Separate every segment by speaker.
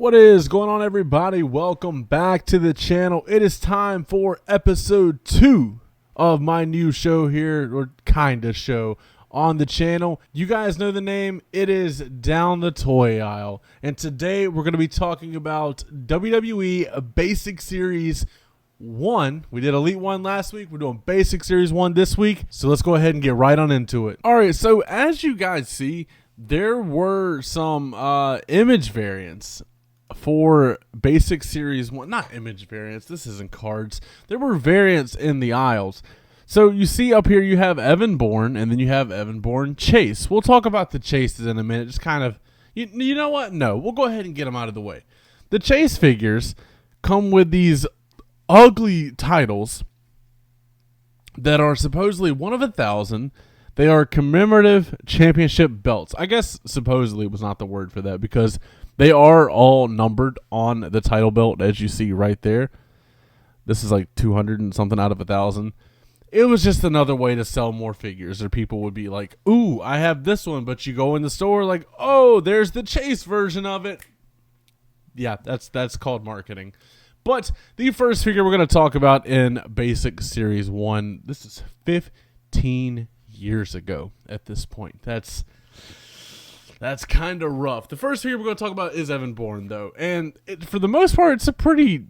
Speaker 1: What is going on, everybody? Welcome back to the channel. It is time for episode 2 of my new show here, or kind of show on the channel. You guys know the name. It is Down the Toy Aisle. And today we're going to be talking about WWE Basic Series 1. We did Elite 1 last week. We're doing Basic Series 1 this week. So let's go ahead and get right on into it. All right, so as you guys see, there were some image variants for Basic Series 1. Not image variants. This isn't cards. There were variants in the aisles. So you see up here you have Evan Bourne, and then you have Evan Bourne Chase. We'll talk about the Chases in a minute. Just kind of, you know what? No, we'll go ahead and get them out of the way. The Chase figures come with these ugly titles that are supposedly 1 of 1,000. They are commemorative championship belts. I guess supposedly was not the word for that because they are all numbered on the title belt, as you see right there. This is like 200 and something out of 1,000. It was just another way to sell more figures, or people would be like, ooh, I have this one, but you go in the store like, oh, there's the Chase version of it. Yeah, that's called marketing. But the first figure we're going to talk about in Basic Series 1, this is 15 years ago at this point. That's kind of rough. The first figure we're going to talk about is Evan Bourne, though. And for the most part, it's a pretty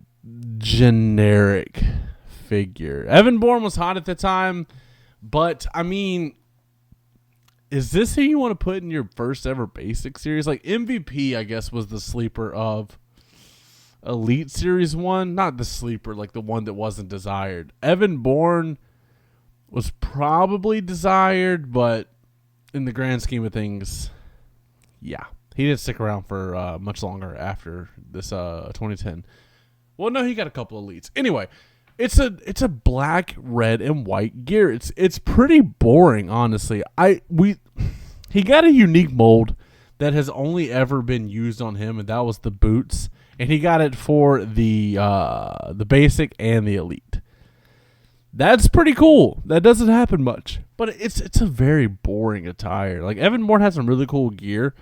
Speaker 1: generic figure. Evan Bourne was hot at the time, but, I mean, is this who you want to put in your first ever Basic Series? Like, MVP, I guess, was the sleeper of Elite Series 1. Not the sleeper, like the one that wasn't desired. Evan Bourne was probably desired, but in the grand scheme of things, yeah, he didn't stick around for much longer after this 2010. Well, no, he got a couple of Elites. Anyway, it's a black, red, and white gear. It's pretty boring, honestly. He got a unique mold that has only ever been used on him, and that was the boots. And he got it for the basic and the elite. That's pretty cool. That doesn't happen much, but it's a very boring attire. Like, Evan Bourne has some really cool gear,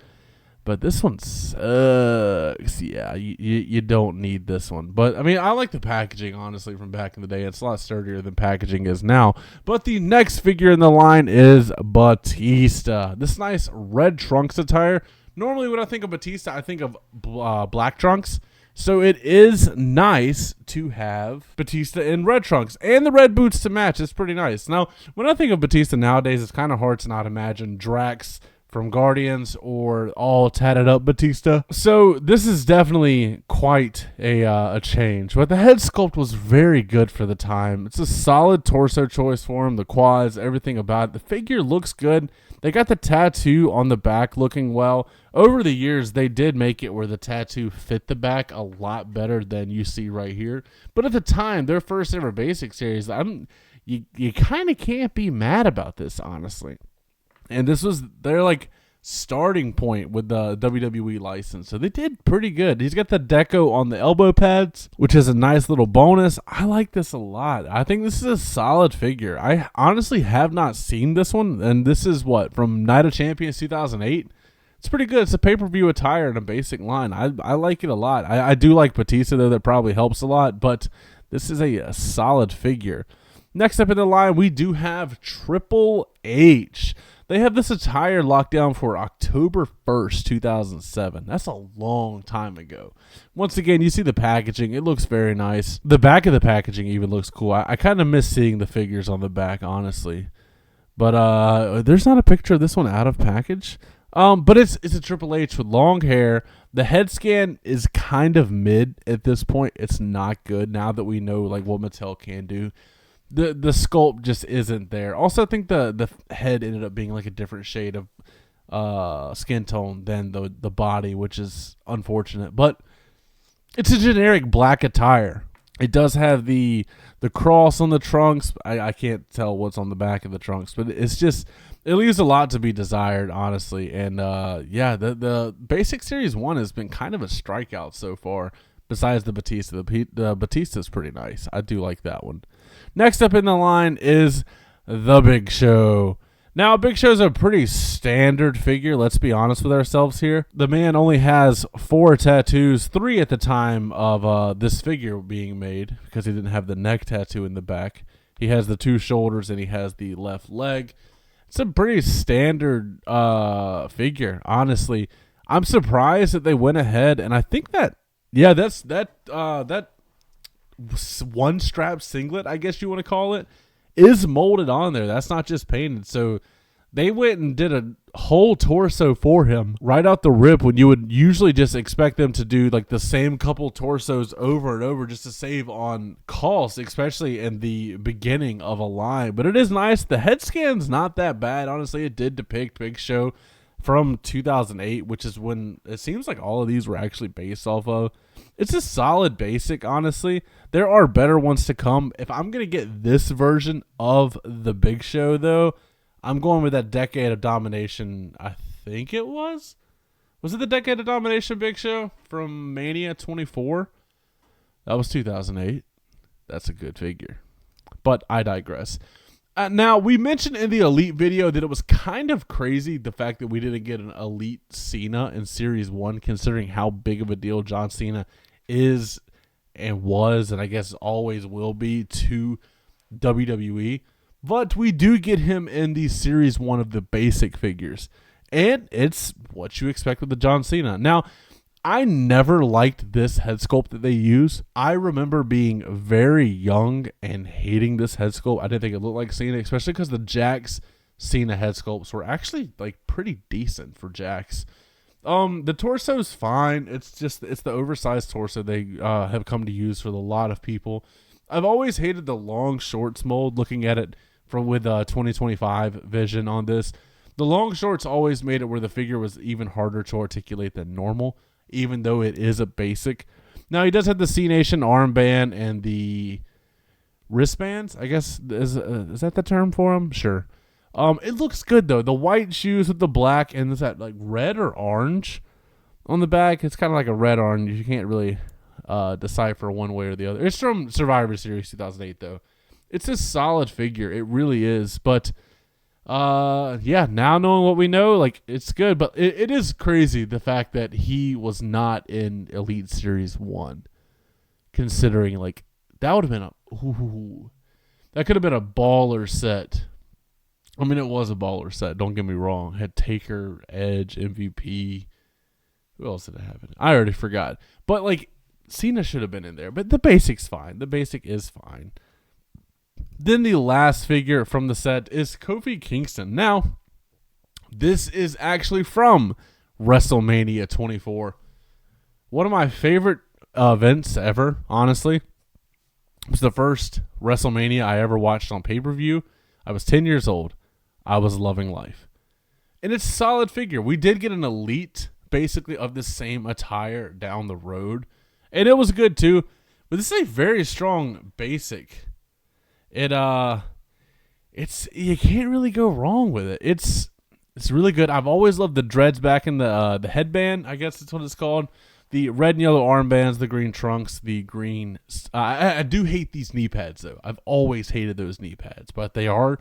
Speaker 1: but this one sucks. Yeah, you don't need this one. But, I mean, I like the packaging, honestly, from back in the day. It's a lot sturdier than packaging is now. But the next figure in the line is Batista. This nice red trunks attire. Normally, when I think of Batista, I think of black trunks. So it is nice to have Batista in red trunks and the red boots to match. It's pretty nice. Now, when I think of Batista nowadays, it's kind of hard to not imagine Drax from Guardians or all tatted up Batista. So this is definitely quite a change. But the head sculpt was very good for the time. It's a solid torso choice for him. The quads, everything about it. The figure looks good. They got the tattoo on the back looking well. Over the years, they did make it where the tattoo fit the back a lot better than you see right here. But at the time, their first ever Basic Series, you kind of can't be mad about this, honestly. And this was their like starting point with the WWE license. So they did pretty good. He's got the deco on the elbow pads, which is a nice little bonus. I like this a lot. I think this is a solid figure. I honestly have not seen this one. And this is what, from Night of Champions 2008? It's pretty good. It's a pay-per-view attire in a basic line. I like it a lot. I do like Batista, though. That probably helps a lot. But this is a solid figure. Next up in the line, we do have Triple H. They have this attire locked down for October 1st, 2007. That's a long time ago. Once again, you see the packaging. It looks very nice. The back of the packaging even looks cool. I kind of miss seeing the figures on the back, honestly. But there's not a picture of this one out of package. But it's a Triple H with long hair. The head scan is kind of mid at this point. It's not good now that we know like what Mattel can do. The sculpt just isn't there. Also, I think the head ended up being like a different shade of skin tone than the body, which is unfortunate. But it's a generic black attire. It does have the cross on the trunks. I can't tell what's on the back of the trunks, but it's just, it leaves a lot to be desired, honestly. And yeah, the Basic Series 1 has been kind of a strikeout so far. Besides the Batista, the Batista is pretty nice. I do like that one. Next up in the line is The Big Show. Now, Big Show's a pretty standard figure, let's be honest with ourselves here. The man only has 4 tattoos, 3 at the time of this figure being made, because he didn't have the neck tattoo in the back. He has the 2 shoulders, and he has the left leg. It's a pretty standard figure, honestly. I'm surprised that they went ahead, and I think that, yeah, that one strap singlet, I guess you want to call it, is molded on there. That's not just painted. So they went and did a whole torso for him right out the rip, when you would usually just expect them to do like the same couple torsos over and over just to save on cost, especially in the beginning of a line. But it is nice. The head scan's not that bad. Honestly, it did depict Big Show from 2008, which is when it seems like all of these were actually based off of. It's a solid basic, honestly. There are better ones to come. If I'm going to get this version of the Big Show, though, I'm going with that Decade of Domination, I think it was. Was it the Decade of Domination Big Show from Mania 24? That was 2008. That's a good figure. But I digress. Now, we mentioned in the Elite video that it was kind of crazy the fact that we didn't get an Elite Cena in Series 1, considering how big of a deal John Cena is and was, and I guess always will be, to WWE. But we do get him in the Series 1 of the basic figures, and it's what you expect with the John Cena. Now, I never liked this head sculpt that they use. I remember being very young and hating this head sculpt. I didn't think it looked like Cena, especially because the Jax Cena head sculpts were actually like pretty decent for Jax. The torso's fine. It's the oversized torso they have come to use for a lot of people. I've always hated the long shorts mold, looking at it with 2025 vision on this. The long shorts always made it where the figure was even harder to articulate than normal, even though it is a basic. Now, he does have the C Nation armband and the wristbands, I guess. Is that the term for them? Sure. It looks good, though. The white shoes with the black, and is that like red or orange on the back? It's kind of like a red-orange. You can't really decipher one way or the other. It's from Survivor Series 2008, though. It's a solid figure. It really is. But yeah, now knowing what we know, like, it's good. But it is crazy the fact that he was not in Elite Series 1, considering, like, that would have been that could have been a baller set. I mean, it was a baller set, don't get me wrong. It had Taker, Edge, MVP. Who else did it have in it? I already forgot. But, like, Cena should have been in there. But the basic's fine. The basic is fine. Then the last figure from the set is Kofi Kingston. Now, this is actually from WrestleMania 24. One of my favorite events ever, honestly. It was the first WrestleMania I ever watched on pay-per-view. I was 10 years old. I was loving life. And it's a solid figure. We did get an Elite, basically, of the same attire down the road. And it was good, too. But this is a very strong basic. You can't really go wrong with it. It's really good. I've always loved the dreads back in the headband, I guess that's what it's called. The red and yellow armbands, the green trunks, the green. I do hate these knee pads, though. I've always hated those knee pads, but they are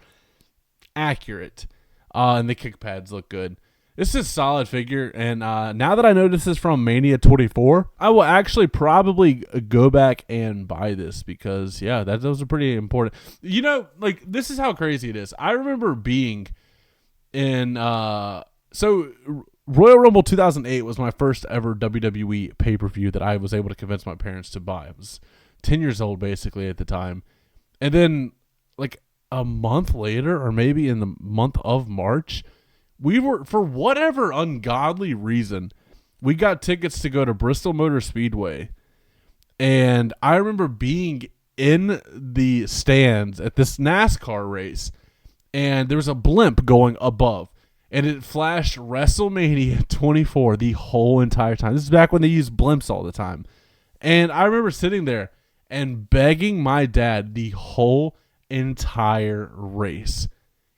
Speaker 1: accurate. And the kick pads look good. This is a solid figure, and now that I know this is from Mania 24, I will actually probably go back and buy this because, yeah, those are pretty important. You know, like, this is how crazy it is. I remember being in, so Royal Rumble 2008 was my first ever WWE pay-per-view that I was able to convince my parents to buy. I was 10 years old, basically, at the time. And then, like, a month later, or maybe in the month of March, we were, for whatever ungodly reason, we got tickets to go to Bristol Motor Speedway. And I remember being in the stands at this NASCAR race, and there was a blimp going above. And it flashed WrestleMania 24 the whole entire time. This is back when they used blimps all the time. And I remember sitting there and begging my dad the whole entire race,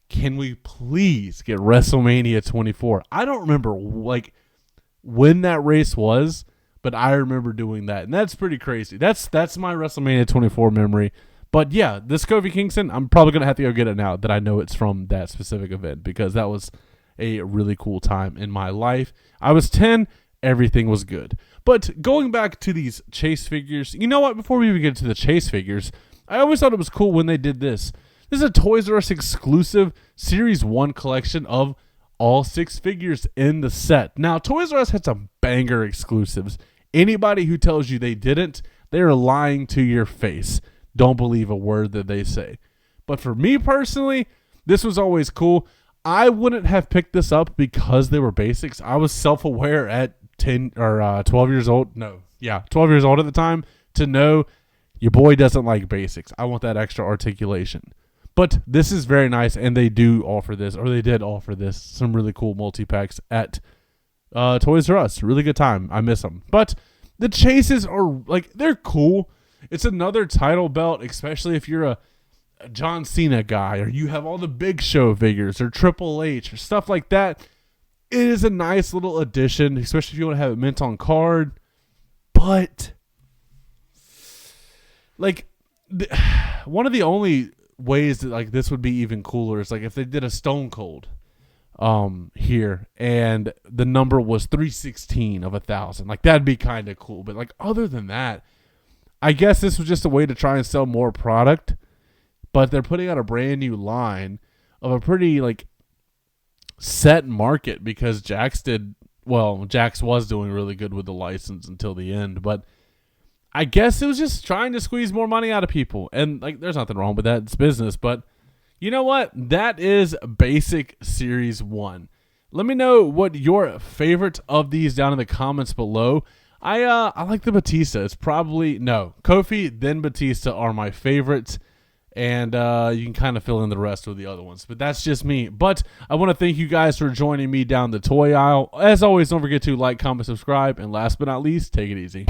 Speaker 1: can we please get WrestleMania 24? I don't remember like when that race was, but I remember doing that. And that's pretty crazy. That's my WrestleMania 24 memory. But yeah, this Kofi Kingston, I'm probably going to have to go get it now that I know it's from that specific event, because that was a really cool time in my life. I was 10. Everything was good. But going back to these chase figures, you know what? Before we even get to the chase figures, I always thought it was cool when they did this. This is a Toys R Us exclusive Series 1 collection of all 6 figures in the set. Now, Toys R Us had some banger exclusives. Anybody who tells you they didn't, they are lying to your face. Don't believe a word that they say. But for me personally, this was always cool. I wouldn't have picked this up because they were basics. I was self-aware at 10 or 12 years old. 12 years old at the time to know your boy doesn't like basics. I want that extra articulation. But this is very nice, and they do offer this, or they did offer this, some really cool multi-packs at Toys R Us. Really good time. I miss them. But the chases are, they're cool. It's another title belt, especially if you're a John Cena guy, or you have all the Big Show figures, or Triple H, or stuff like that. It is a nice little addition, especially if you want to have it mint on card. But one of the only ways that this would be even cooler is if they did a Stone Cold here, and the number was 316 of 1,000. That'd be kind of cool. But other than that, I guess this was just a way to try and sell more product. But they're putting out a brand new line of a pretty set market, because Jax was doing really good with the license until the end. But I guess it was just trying to squeeze more money out of people. And there's nothing wrong with that. It's business. But you know what? That is Basic Series 1. Let me know what your favorite of these down in the comments below. I like the Batista. It's probably, Kofi, then Batista are my favorites. And you can kind of fill in the rest with the other ones. But that's just me. But I want to thank you guys for joining me down the toy aisle. As always, don't forget to like, comment, subscribe. And last but not least, take it easy.